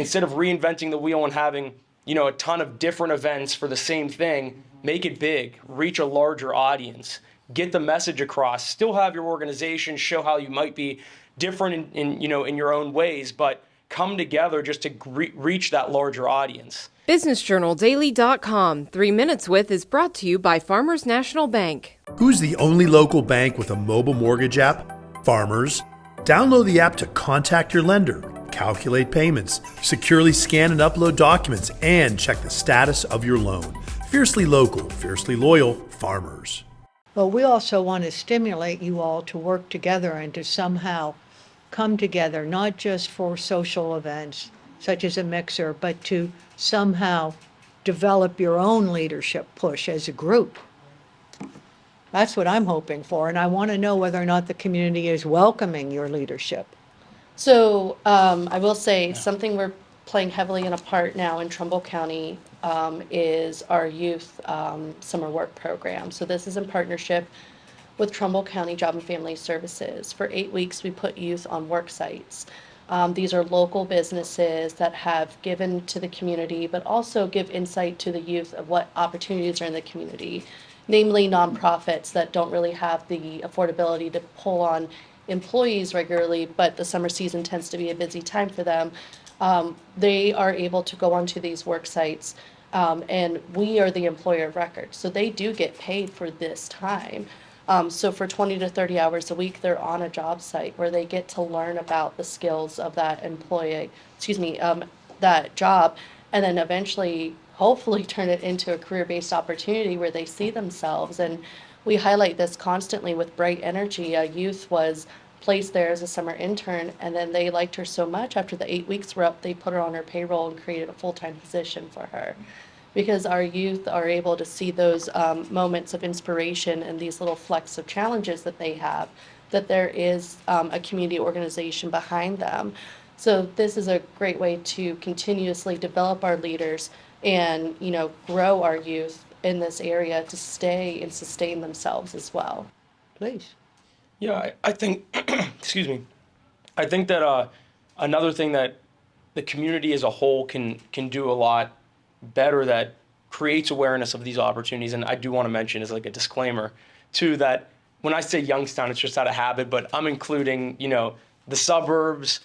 instead of reinventing the wheel and having, a ton of different events for the same thing, make it big, reach a larger audience, get the message across, still have your organization, show how you might be different in your own ways, but come together just to reach that larger audience. BusinessJournalDaily.com 3 Minutes With is brought to you by Farmers National Bank. Who's the only local bank with a mobile mortgage app? Farmers. Download the app to contact your lender, calculate payments, securely scan and upload documents, and check the status of your loan. Fiercely local, fiercely loyal, Farmers. But we also want to stimulate you all to work together and to somehow come together, not just for social events such as a mixer, but to somehow develop your own leadership push as a group. That's what I'm hoping for, and I want to know whether or not the community is welcoming your leadership. So I will say something we're playing heavily in a part now in Trumbull County is our youth summer work program. So this is in partnership with Trumbull County Job and Family Services. For 8 weeks, we put youth on work sites. These are local businesses that have given to the community, but also give insight to the youth of what opportunities are in the community, namely nonprofits that don't really have the affordability to pull on employees regularly, but the summer season tends to be a busy time for them. They are able to go onto these work sites, and we are the employer of record. So they do get paid for this time. So for 20 to 30 hours a week, they're on a job site where they get to learn about the skills of that that job, and then eventually, hopefully turn it into a career-based opportunity where they see themselves. And we highlight this constantly with Bright Energy. A youth was placed there as a summer intern, and then they liked her so much after the 8 weeks were up, they put her on her payroll and created a full-time position for her. Because our youth are able to see those moments of inspiration and these little flecks of challenges that they have, that there is a community organization behind them. So this is a great way to continuously develop our leaders and, grow our youth in this area to stay and sustain themselves as well. Please. Yeah, I think, excuse me, I think that another thing that the community as a whole can do a lot better that creates awareness of these opportunities, and I do want to mention as like a disclaimer too, that when I say Youngstown, it's just out of habit, but I'm including, the suburbs,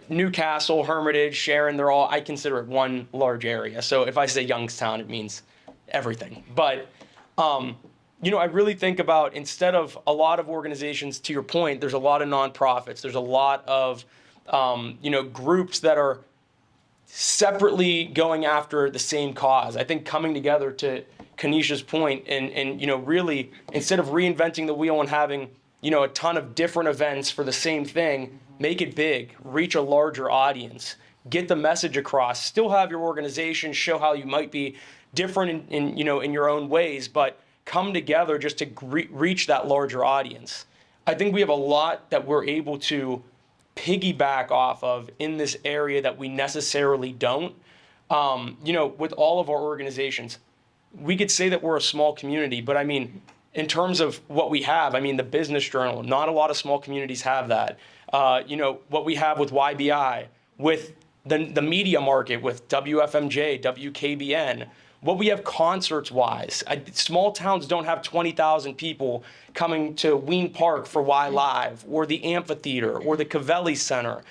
Newcastle, Hermitage, Sharon, I consider it one large area. So if I say Youngstown, it means everything. But, I really think about, instead of a lot of organizations, to your point, there's a lot of nonprofits, there's a lot of, groups that are separately going after the same cause. I think coming together, to Kanisha's point, and really, instead of reinventing the wheel and having, a ton of different events for the same thing, make it big, reach a larger audience, get the message across, still have your organization, show how you might be different in your own ways, but come together just to reach that larger audience. I think we have a lot that we're able to piggyback off of in this area that we necessarily don't. With all of our organizations, we could say that we're a small community, but I mean, in terms of what we have, the Business Journal, not a lot of small communities have that. What we have with YBI, with the media market, with WFMJ, WKBN, what we have concerts-wise. Small towns don't have 20,000 people coming to Ween Park for Y Live, or the amphitheater, or the Cavelli Center.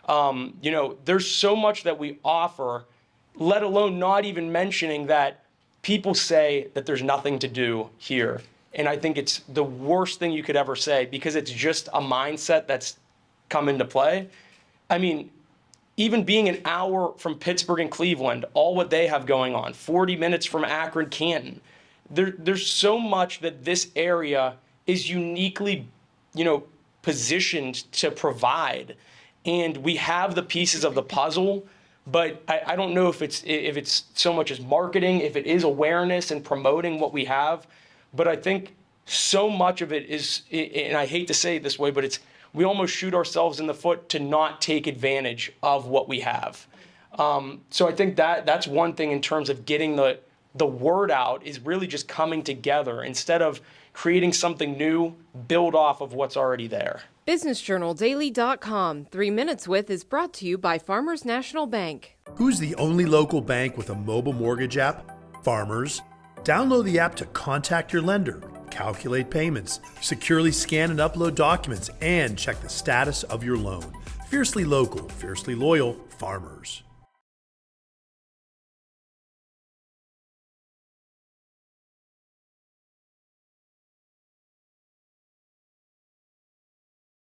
There's so much that we offer, let alone not even mentioning that people say that there's nothing to do here. And I think it's the worst thing you could ever say, because it's just a mindset that's come into play. Even being an hour from Pittsburgh and Cleveland, all what they have going on, 40 minutes from Akron, Canton, there's so much that this area is uniquely, positioned to provide. And we have the pieces of the puzzle, but I don't know if it's so much as marketing, if it is awareness and promoting what we have. But I think so much of it is, and I hate to say it this way, but we almost shoot ourselves in the foot to not take advantage of what we have. So I think that's one thing in terms of getting the word out, is really just coming together instead of creating something new, build off of what's already there. BusinessJournalDaily.com 3 Minutes With is brought to you by Farmers National Bank. Who's the only local bank with a mobile mortgage app? Farmers. Download the app to contact your lender, calculate payments, securely scan and upload documents, and check the status of your loan. Fiercely local, fiercely loyal, Farmers.